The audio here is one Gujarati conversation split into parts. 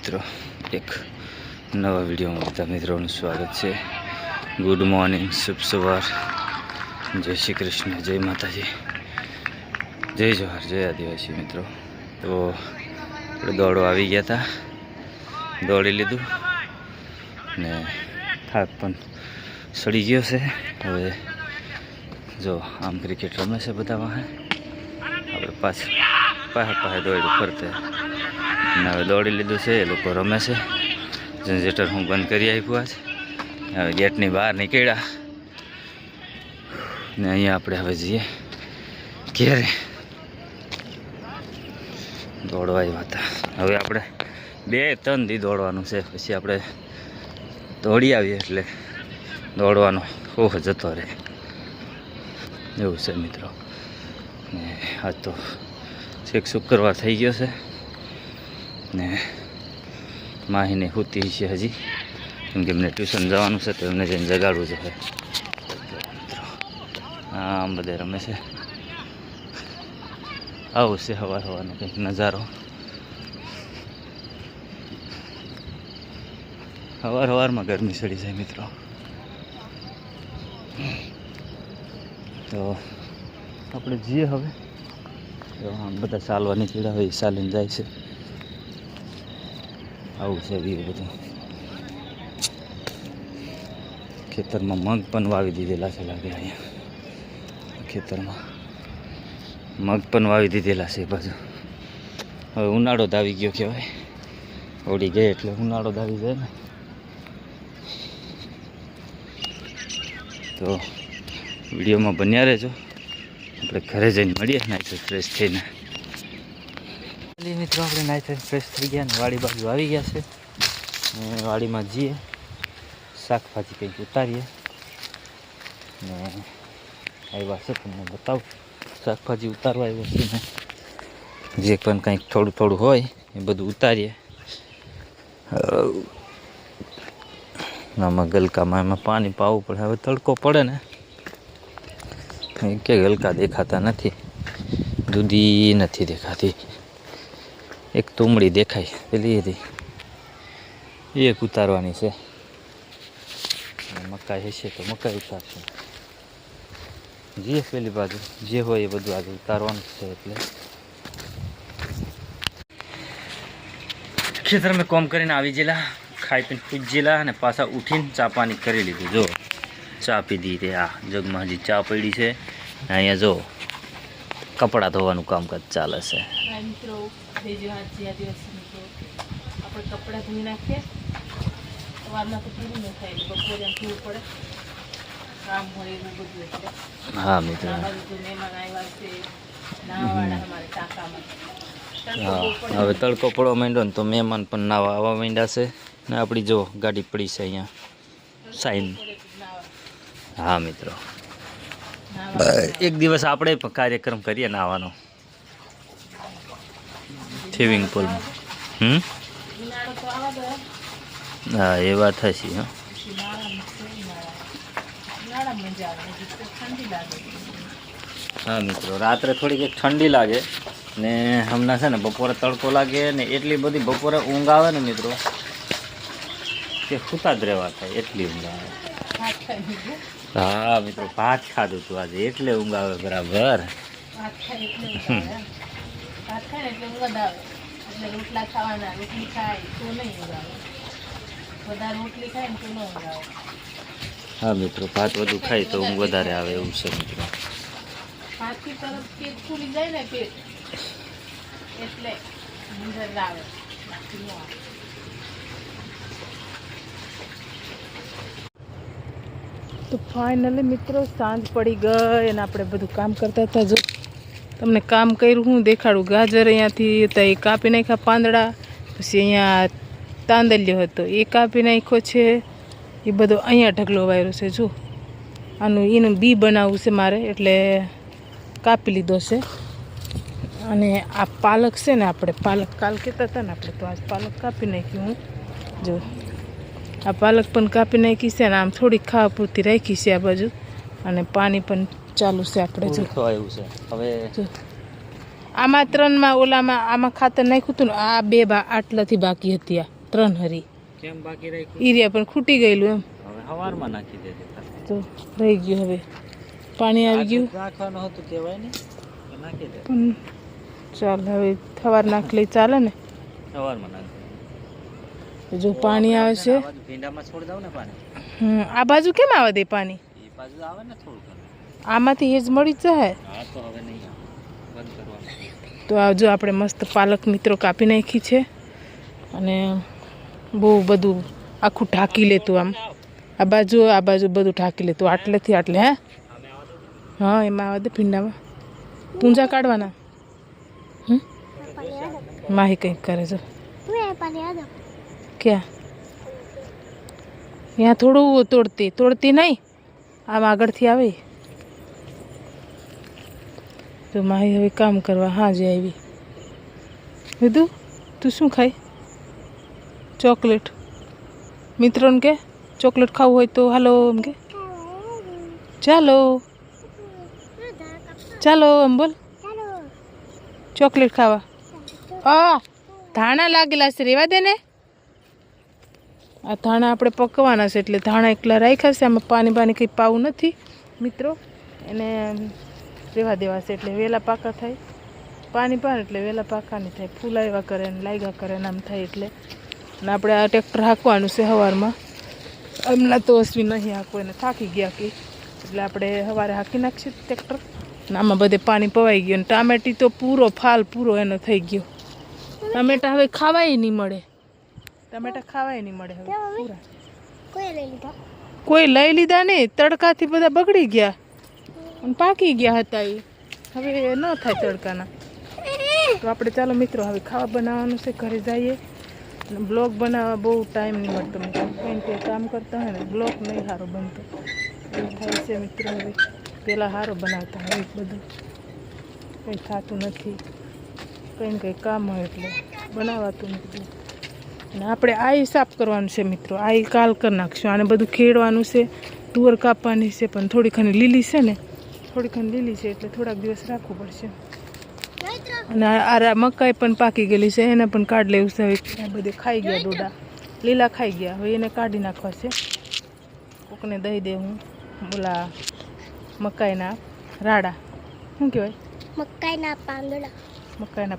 મિત્રો, એક નવા વિડીયોમાં બધા મિત્રોનું સ્વાગત છે. ગુડ મોર્નિંગ, શુભ સવાર, જય શ્રી કૃષ્ણ, જય માતાજી, જય જોહાર, જય આદિવાસી. મિત્રો, તો આપણે દોડો આવી ગયા હતા, દોડી લીધું ને થાક પણ સડી ગયો છે. હવે જો આમ ક્રિકેટ રમે છે બધા વાહે, આપણે પાસે દોડ્યું ફરતે ને હવે દોડી લીધું છે. એ લોકો રમે છે. જનરેટર હું બંધ કરી આપ્યું આજ. હવે ગેટની બહાર નીકળ્યા ને અહીંયા આપણે હવે જઈએ ઘેરે. દોડવા આવ્યા હતા. હવે આપણે 2-3 દી દોડવાનું છે, પછી આપણે દોડી આવીએ એટલે દોડવાનો ઓહ જતો રહે એવું છે મિત્રો. ને આજ તો છેક શુક્રવાર થઈ ગયો છે ને માહીને સૂતી છે હજી, કેમ કે એમને ટ્યુશન જવાનું છે તો એમને જઈને જગાડવું જોઈએ. આમ બધે રમે છે. આવું છે સવારનો કંઈક નજારો. સવારમાં ગરમી ચડી જાય મિત્રો. તો આપણે જઈએ હવે. આમ બધા ચાલવા નીકળ્યા હોય, ચાલીને જાય છે. આવું છે વ્યૂ બધું. ખેતરમાં મગ પણ વાવી દીધેલા છે લાગે. અહીંયા ખેતરમાં મગ પણ વાવી દીધેલા છે. બાજુ હવે ઉનાળો જ આવી ગયો કહેવાય. ઓળી ગઈ એટલે ઉનાળો જ આવી જાય ને. તો વિડીયોમાં બન્યા રહેજો. આપણે ઘરે જઈને મળીએ નાઈ ફ્રેશ થઈને. મિત્રો, આપણે નાઈ ફ્રેશ થઈ ગયા ને વાડી બાજુ આવી ગયા છે. ને વાડીમાં જઈએ, શાકભાજી કંઈક ઉતારીએ ને આવ્યા છે. તમને બતાવું, શાકભાજી ઉતારવા આવ્યા છે ને જે પણ કંઈક થોડું હોય એ બધું ઉતારીએ. આમાં ગલકામાં એમાં પાણી પાવું પડે. હવે તડકો પડે ને કે ગલકા દેખાતા નથી, દૂધી નથી દેખાતી. એક તુમડી દેખાય પેલી હતી, એક ઉતારવાની છે. મકાઈ હશે તો મકાઈ ઉતારશું. જે પેલી બાજુ જે હોય એ બધું આજે ઉતારવાનું છે. એટલે ખેતરમાં કોમ કરીને આવી ગયેલા, ખાઈ પીને પૂજ ગયેલા અને પાછા ઉઠીને ચા પાણી કરી લીધું. જો ચા પીધી તે આ જગમાં હજી ચા પડી છે. અહીંયા જો કપડાં ધોવાનું કામકાજ ચાલે છે. આપણે કપડાં ધોઈ નાખીએ. સવારમાં તો પીવું ન થાય, બપોરે એમ પીવું પડે, કામ હોય એવું બધું. એટલે હા મિત્રો, મહેમાન આવ્યા છે નાવાવાળા અમારે ટાંકામાં. હા હવે તડકો પડવા માંડ્યો ને તો મહેમાન પણ નાવા આવવા માંડ્યા છે. ને આપણી જો ગાડી પડી છે અહીંયા સાઈન. હા મિત્રો, એક દિવસ આપણે પણ કાર્યક્રમ કરીએ નાવાનો સ્વિમિંગ પુલમાં. હા એ વાત હશે. હા મિત્રો, રાત્રે થોડીક એક ઠંડી લાગે ને હમણાં છે ને બપોરે તડકો લાગે ને એટલી બધી બપોરે ઊંઘ આવે ને મિત્રો કે સૂતા જ રહેવા થાય, એટલી ઊંઘ આવે. હા મિત્રો, ભાત ખાધું હતું આજે એટલે ઊંઘ આવે બરાબર. રોટલા ખાવાના, રોટલી ખાય તો નહીં ઊંઘ આવે. બધા રોટલી ખાય ને તો ન ઊંઘ આવે. હા મિત્રો, ભાત વધુ ખાય તો ઊંઘ વધારે આવે એવું છે મિત્રો. ભાતથી તરત પેટ ફૂલી જાય ને પેટ, એટલે નીંદર આવે, બાકી ન આવે. તો ફાઇનલી મિત્રો સાંજ પડી ગઈ અને આપણે બધું કામ કરતા હતા. જો તમને કામ કર્યું હું દેખાડું. ગાજર અહીંયાથી હતા એ કાપી નાખ્યા પાંદડા, પછી અહીંયા તાંદલ્યો હતો એ કાપી નાખ્યો છે. એ બધો અહીંયા ઢગલો વાયરો છે. જો એનું બી બનાવવું છે મારે, એટલે કાપી લીધો છે. અને આ પાલક છે ને, આપણે પાલક કાલ કહેતા હતા ને આપણે, તો આજ પાલક કાપી નાખ્યું હું. જો આ પાલક પણ કાપી નાખી છે ને આમ થોડીક ખાવા પૂરતી રાખી છે આ બાજુ. અને પાણી પણ ચાલુ છે આપણે. જો આવ્યું છે હવે. જો આમાં 3માં ઓલામાં આમાં ખાતર નાખ્યું હતું ને, આ 2 આટલાથી બાકી હતી. આ 3 હરી કેમ બાકી રાખ્યું? ઈરિયા પણ ખૂટી ગયેલું એમ હવે હવારમાં નાખી દેજે. તો રહી ગયું. હવે પાણી આવી ગયું રાખવાનું હતું કહેવાય ને, તો નાખી દે. પણ ચાલ હવે સવાર નાખ લઈ ચાલે ને. સવારમાં નાખી જો પાણી આવે છે. આ બાજુ ભીંડામાં છોડી દઉં ને પાણી. આ બાજુ કેમ આવે દે પાણી? એ બાજુ આવે ને થોડું. આમાંથી હેજ મળી જ જાય. હા તો હવે નહીં આવે, બંધ કરવાનું. તો આ જો આપણે મસ્ત પાલક મિત્રો કાપી નાખી છે અને બહુ બધું આખું ઢાંકી લેતું આમ. આ બાજુ બધું ઢાંકી લેતું આટલેથી આટલે. હે હા એમાં આવે દે ભીંડામાં પૂંજા કાઢવાના. માહી કંઈક કરે જો. ક્યાં? ત્યાં થોડું તોડતી નહીં, આમ આગળથી આવે. તો માહી હવે કામ કરવા હાજે આવી. કીધું તું શું ખાય? ચોકલેટ. મિત્રોને કે ચોકલેટ ખાવું હોય તો હાલો એમ કે. ચાલો એમ બોલ. ચોકલેટ ખાવા. ધાણા લાગેલા છે, રેવા દે ને. આ ધાણા આપણે પકવાના છે એટલે ધાણા એકલા રાખ્યા છે. આમાં પાણી કંઈ પાવું નથી મિત્રો, એને રેવા દેવા છે એટલે વહેલા પાકા થાય. પાણી પાને એટલે વહેલા પાકા નહીં થાય, ફૂલાવ્યા કરે ને લાગ્યા કરે ને આમ થાય એટલે. અને આપણે આ ટ્રેક્ટર હાંકવાનું છે સવારમાં. હમણાં તો અશ્વિન નહીં હાંકવું, એને થાકી ગયા કે એટલે આપણે સવારે હાંકી નાખીએ ટ્રેક્ટર. ને આમાં બધે પાણી પવાઈ ગયું. અને ટામેટી તો ફાલ પૂરો એનો થઈ ગયો. ટમેટા હવે ખાવાય નહીં મળે. હવે પૂરા. કોઈ લઈ લીધા નહીં, તડકાથી બધા બગડી ગયા અને પાકી ગયા હતા. એ હવે ન થાય તડકાના. તો આપણે ચાલો મિત્રો હવે ખાવા બનાવવાનું છે, ઘરે જઈએ. અને બ્લોગ બનાવવા બહુ ટાઈમ નહીં મળતો મિત્રો, કંઈ કંઈ કામ કરતા હોય ને બ્લોગ નહીં સારો બનતો એવું થાય છે મિત્રો. હવે પહેલાં સારો બનાવતા હવે બધું કંઈ થતું નથી, કંઈ ને કંઈ કામ હોય એટલે બનાવાતું નથી. અને આપણે આઈ સાફ કરવાનું છે મિત્રો, આઈ કાલ કરી નાખશું. આને બધું ખેડવાનું છે, તુવર કાપવાની છે, પણ થોડી ઘણી લીલી છે ને, એટલે થોડાક દિવસ રાખવું પડશે. અને આ મકાઈ પણ પાકી ગયેલી છે, એને પણ કાઢ લેવું છે. હવે આ બધે ખાઈ ગયા ડોડા, લીલા ખાઈ ગયા. હવે એને કાઢી નાખવા છે. કોકને દઈ દે હું બોલા મકાઈના રાડા, શું કહેવાય? મકાઈના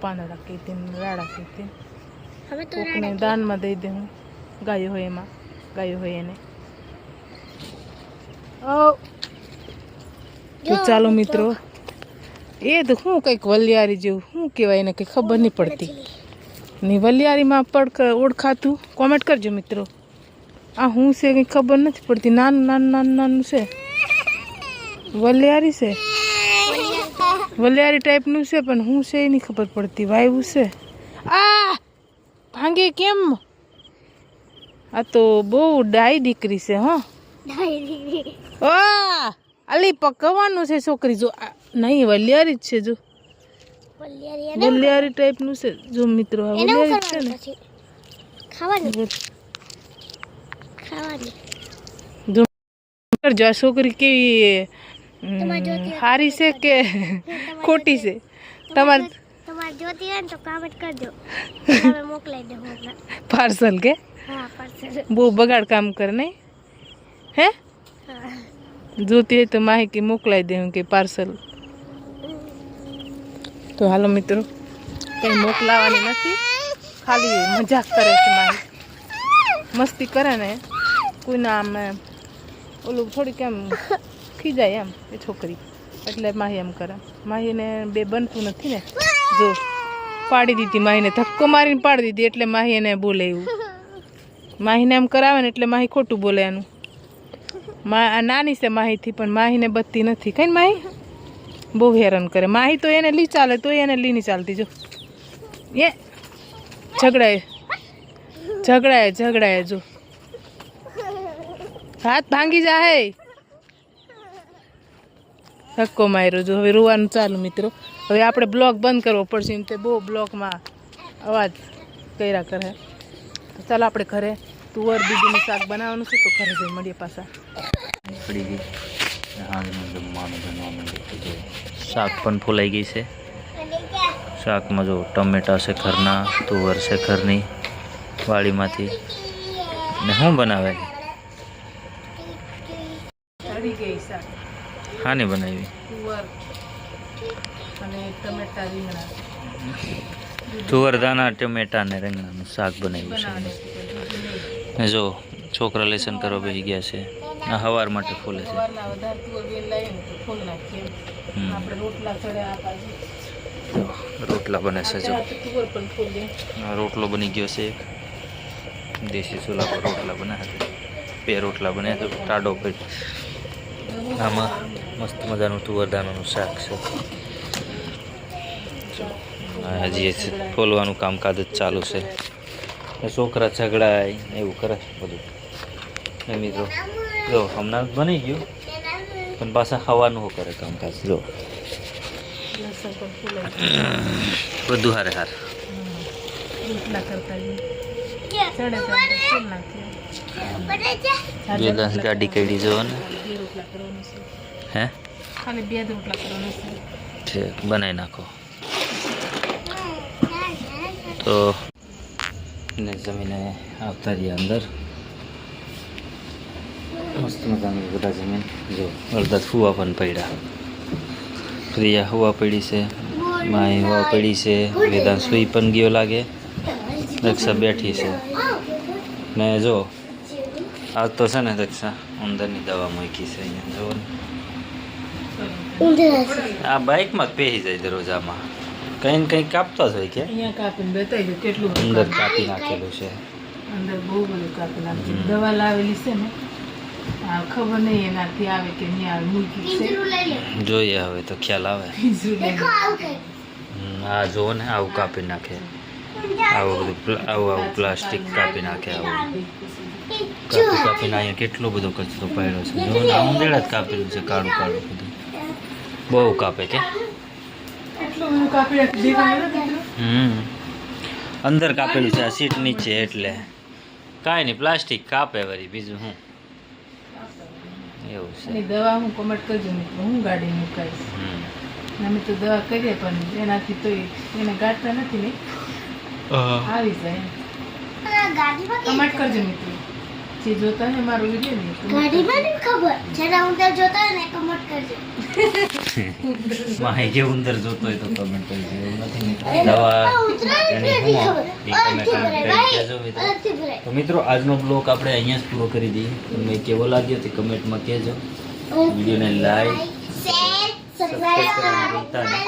પાંદડા કહેતી, રાડા કહેતી. કોકને દાનમાં દઈ દે હું, ગાયો હોય એને. તો ચાલો મિત્રો, એ તો શું કંઈક વલિયારી જેવું શું કહેવાય એને કંઈ ખબર નહીં પડતી. ને વલિયારીમાં ઓળખાતું કોમેન્ટ કરજો મિત્રો. આ શું છે કંઈ ખબર નથી પડતી. નાનું છે, વલિયારી છે, વલિયારી ટાઈપનું છે, પણ શું છે એ નહીં ખબર પડતી. વાયવું છે. આ ભાંગે કેમ? આ તો બહુ ડાઈ દીકરી છે. અલી પકવવાનું છે છોકરી. જો નહીં વલિયારી જ છે, જો વલિયારી ટાઈપનું છે જો મિત્રો. આ વલિયારી છે ને, જો આ છોકરી કેવી સારી છે કે ખોટી છે? તમારે જોતી હોય ને તો કમેન્ટ કરજો, તમે મોકલાઈ દે પાર્સલ કે. બહુ બગાડ કામ કરે નહીં હે? જોતી હોય તો માહિતી મોકલાઈ દે કે પાર્સલ. તો હાલો મિત્રો, કંઈ મોકલાવાની નથી, ખાલી મજાક કરે છે. માહી મસ્તી કરે ને, કોઈના આમ ઓલું થોડીક એમ ખીજાય એમ એ છોકરી, એટલે માહી એમ કરે. માહીને બે બનતું નથી ને, જો પાડી દીધી માહીને, ધક્કો મારીને પાડી દીધી એટલે માહી એને બોલે એવું. માહીને એમ કરાવે ને એટલે માહી ખોટું બોલે એનું. નાની છે માહીથી, પણ માહીને બત્તી નથી. કઈ માહી બહુ હેરાન કરે. માહી તો એને લી ચાલે તો એને લી નહીં ચાલતી. જો એ ઝઘડાય જો હાથ ભાંગી જાય. ધક્કો માર્યો જો. હવે રોવાનું ચાલુ મિત્રો. હવે આપણે બ્લોગ બંધ કરવો પડશે, એમ તે બહુ બ્લોગમાં અવાજ કર્યા કરે. તો ચાલો આપણે ઘરે તુવર બીજું શાક બનાવવાનું છે, તો ઘરે જઈ મળીએ પાછા. પડી ગઈ હાલનું જમવાનું બનવાનું. શાક પણ ફૂલાઈ ગઈ છે. શાકમાં જો ટમેટા છે ઘરના, તુવર છે ઘરની, વાડીમાંથી. ને શું બનાવે છે? ચડી ગઈ શાક હાની બનાવી? તુવર અને ટમેટા રીંગણા તુવર દાણા ટમેટા ને રીંગણાનું શાક બનાવ્યું બનાવવાનું છે. છે પણ બીજું નહીં. ને જો છોકરા લેસન કરવા બેસી ગયા છે. આ હવાર માટે ફૂલે છે. સવારના વધારે તુવર બેન લાવીએ ને તો ફોલ નાખીએ હમ. આપણે રોટલા ચડ્યા આ બાજુ રોટલા બને છે જો. તુવર પણ ફોલે આ રોટલો બની ગયો છે એક. દેશી ચૂલા પર રોટલા બનાવ્યા છે. 2 રોટલા બન્યા છે. ટાઢો પેટ. આમાં મસ્ત મજાનું તુવર દાણાનું શાક છે. આ હજી ફોલવાનું કામકાજ જ ચાલુ છે. ને છોકરા ઝઘડાય એવું કરે છે બધું. ને મિત્રો જો હમણાં બની ગયું પણ પાછા ખાવાનું કરે કામકાજ જો લસણ પણ ફોલે બધું હારે હાર. રોટલા કરતા જઈએ ચડે તો આપણે ફોલ નાખીએ બે દસ ગાડી કાઢી જવો ને 2 રોટલા કરવાનું છે હે ખાલી 2 રોટલા કરવાના છે છે બનાવી નાખો તો. ને જમીને આવતા રહીએ અંદર. મસ્ત મજાની બધા જમીન જો અડધા ફુવા પણ પડ્યા. પ્રિયા હવા પડી છે, માય હવા પડી છે, વેદાંત સુઈ પણ ગયો લાગે, દક્ષા બેઠી છે. ને જો આજ તો છે ને દક્ષા ઉંદરની દવા મૂકી છે અહીંયા જો ને. આ બાઇકમાં જ પહેરી જાય દરરોજ આમાં કંઈ ને કંઈ કાપતા જ હોય કે અહીંયા કાપીને બતાવી દઉં કેટલું બધું અંદર કાપી નાખેલું છે. અંદર બહુ બધું કાપી નાખ્યું દવા લાવેલી છે ને આ ખબર નહીં એનાથી આવે કે નહીં આવે મૂકી છે જોઈએ હવે તો ખ્યાલ આવે. આ જુઓ ને આવું કાપી નાખે, આવું બધું આવું પ્લાસ્ટિક કાપી નાખે, આવું કાપીને અહીંયા કેટલો બધો કચરો પાડ્યો છે. જો ને ઉંદેડા જ કાપેલું છે કાળું કાળું બધું. બહુ કાપે કે એટલું બધું કાપી નાખ્યું દેખાય ને દીકરો અંદર કાપેલું છે આ સીટ નીચે એટલે કાંઈ નહીં પ્લાસ્ટિક કાપે વળી બીજું શું એવું છે. એની દવા હું કમેન્ટ કરજો મિત્રો હું ગાડી મુકાઈશ. અમે તો દવા કરીએ પણ એનાથી તો એને ગાંઠતા નથી ને આવી જાય કમેન્ટ કરજો મિત્રો જે જોતા હોય મારો વિડીયો ને માહી કે ઉંદર જોતો હોય તો કમેન્ટ કરજો. એવું નથી મિત્રો દવા એની હું એ તમે કમેન્ટ કરી કહેજો મિત્રો. તો મિત્રો આજનો બ્લોગ આપણે અહીંયા જ પૂરો કરી દઈએ. તમને કેવો લાગ્યો તે કમેન્ટમાં કહેજો. વિડીયોને લાઈક સબસ્ક્રાઈબ કરવાનું ભૂલતા નહીં.